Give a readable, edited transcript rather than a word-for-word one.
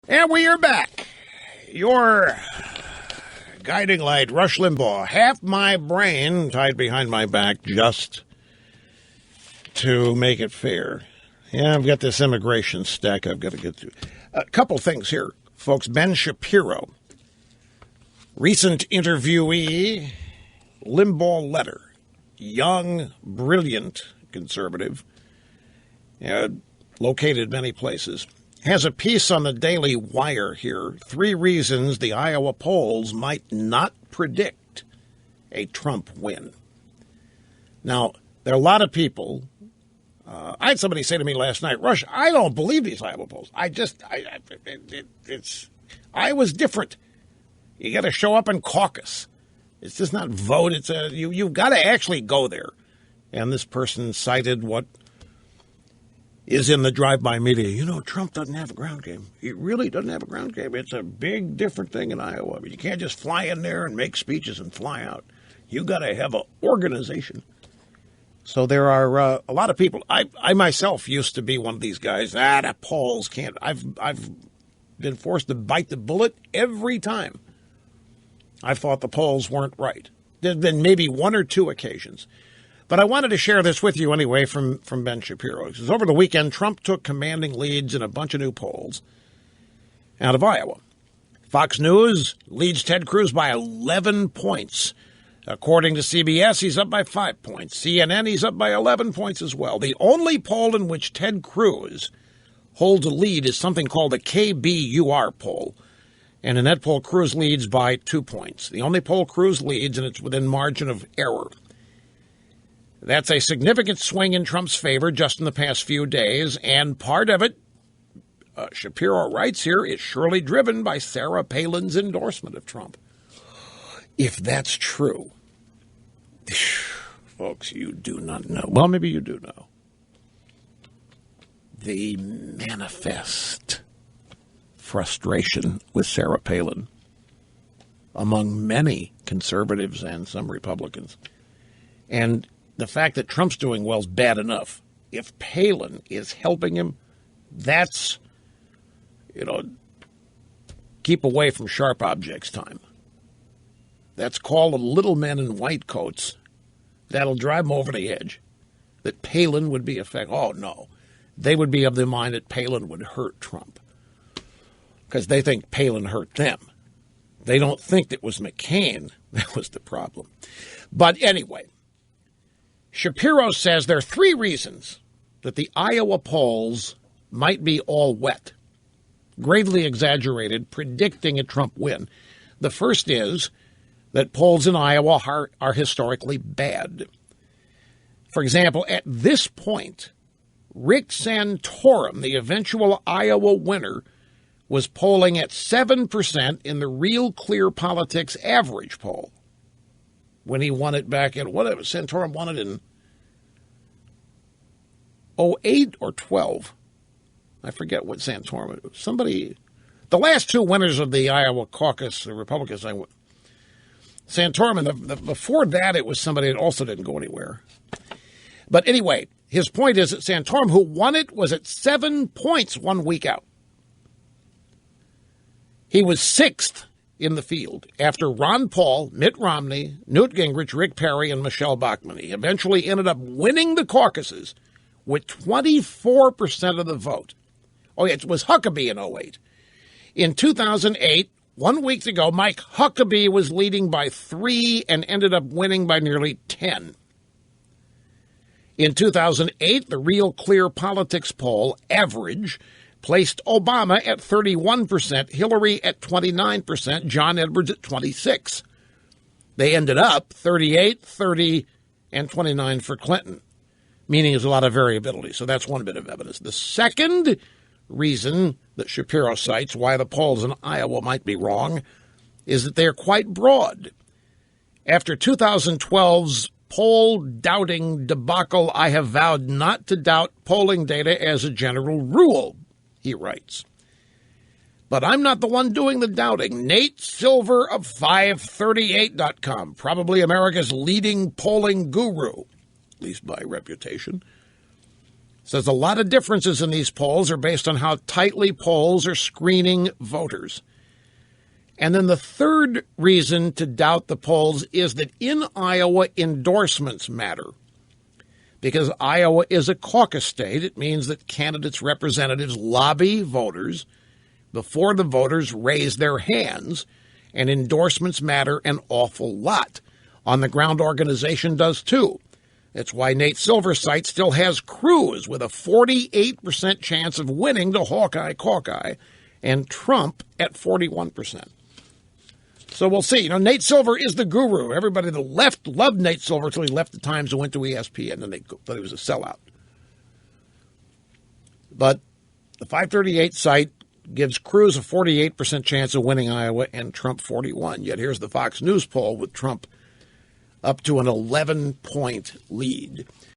And we are back. Your guiding light, Rush Limbaugh. Half my brain tied behind my back just to make it fair. Yeah, I've got this immigration stack I've got to get to. A couple things here, folks. Ben Shapiro, recent interviewee, Limbaugh letter. Young, brilliant conservative, located many places. Has a piece on the Daily Wire here. 3 reasons the Iowa polls might not predict a Trump win. Now, there are a lot of people. I had somebody say to me last night, Rush, I don't believe these Iowa polls. Iowa's different. You got to show up in caucus. It's just not vote. You've got to actually go there. And this person cited what is in the drive-by media. Trump doesn't have a ground game. He really doesn't have a ground game. It's a big, different thing in Iowa. I mean, you can't just fly in there and make speeches and fly out. You got to have an organization. So there are a lot of people. I myself used to be one of these guys. The polls can't. I've been forced to bite the bullet every time. I thought the polls weren't right. There's been maybe 1 or 2 occasions. But I wanted to share this with you anyway from Ben Shapiro. Because over the weekend, Trump took commanding leads in a bunch of new polls out of Iowa. Fox News leads Ted Cruz by 11 points. According to CBS, he's up by 5 points. CNN, he's up by 11 points as well. The only poll in which Ted Cruz holds a lead is something called the KBUR poll. And in that poll, Cruz leads by 2 points. The only poll Cruz leads, and it's within margin of error. That's a significant swing in Trump's favor just in the past few days, and part of it, Shapiro writes here, is surely driven by Sarah Palin's endorsement of Trump. If that's true, folks, you do not know. Well, maybe you do know. The manifest frustration with Sarah Palin among many conservatives and some Republicans. And the fact that Trump's doing well is bad enough. If Palin is helping him, that's, keep away from sharp objects time. That's called the little men in white coats. That'll drive them over the edge. That Palin would be effective. Oh, no. They would be of the mind that Palin would hurt Trump. Because they think Palin hurt them. They don't think it was McCain that was the problem. But anyway, Shapiro says there are 3 reasons that the Iowa polls might be all wet, greatly exaggerated, predicting a Trump win. The first is that polls in Iowa are historically bad. For example, at this point, Rick Santorum, the eventual Iowa winner, was polling at 7% in the Real Clear Politics average poll when he won it back in, Santorum won it in 08 or 12. I forget what Santorum, the last 2 winners of the Iowa caucus, the Republicans, Santorum, and before that it was somebody that also didn't go anywhere. But anyway, his point is that Santorum, who won it, was at 7 points 1 week out. He was 6th in the field after Ron Paul, Mitt Romney, Newt Gingrich, Rick Perry, and Michelle Bachmann. He eventually ended up winning the caucuses with 24% of the vote. Oh, yeah, it was Huckabee in 08. In 2008, 1 week ago, Mike Huckabee was leading by 3 and ended up winning by nearly 10. In 2008, the Real Clear Politics poll average placed Obama at 31%, Hillary at 29%, John Edwards at 26%. They ended up 38, 30, and 29 for Clinton, meaning there's a lot of variability. So that's one bit of evidence. The second reason that Shapiro cites why the polls in Iowa might be wrong is that they're quite broad. After 2012's poll-doubting debacle, I have vowed not to doubt polling data as a general rule, he writes. But I'm not the one doing the doubting. Nate Silver of 538.com, probably America's leading polling guru, at least by reputation, Says a lot of differences in these polls are based on how tightly polls are screening voters. And then the third reason to doubt the polls is that in Iowa, endorsements matter. Because Iowa is a caucus state, it means that candidates' representatives lobby voters before the voters raise their hands, and endorsements matter an awful lot. On-the-ground organization does too. That's why Nate Silver's site still has Cruz with a 48% chance of winning the Hawkeye, and Trump at 41%. So we'll see. Nate Silver is the guru. Everybody on the left loved Nate Silver until he left the Times and went to ESPN, and they thought he was a sellout. But the 538 site gives Cruz a 48% chance of winning Iowa and Trump 41%. Yet here's the Fox News poll with Trump up to an 11-point lead.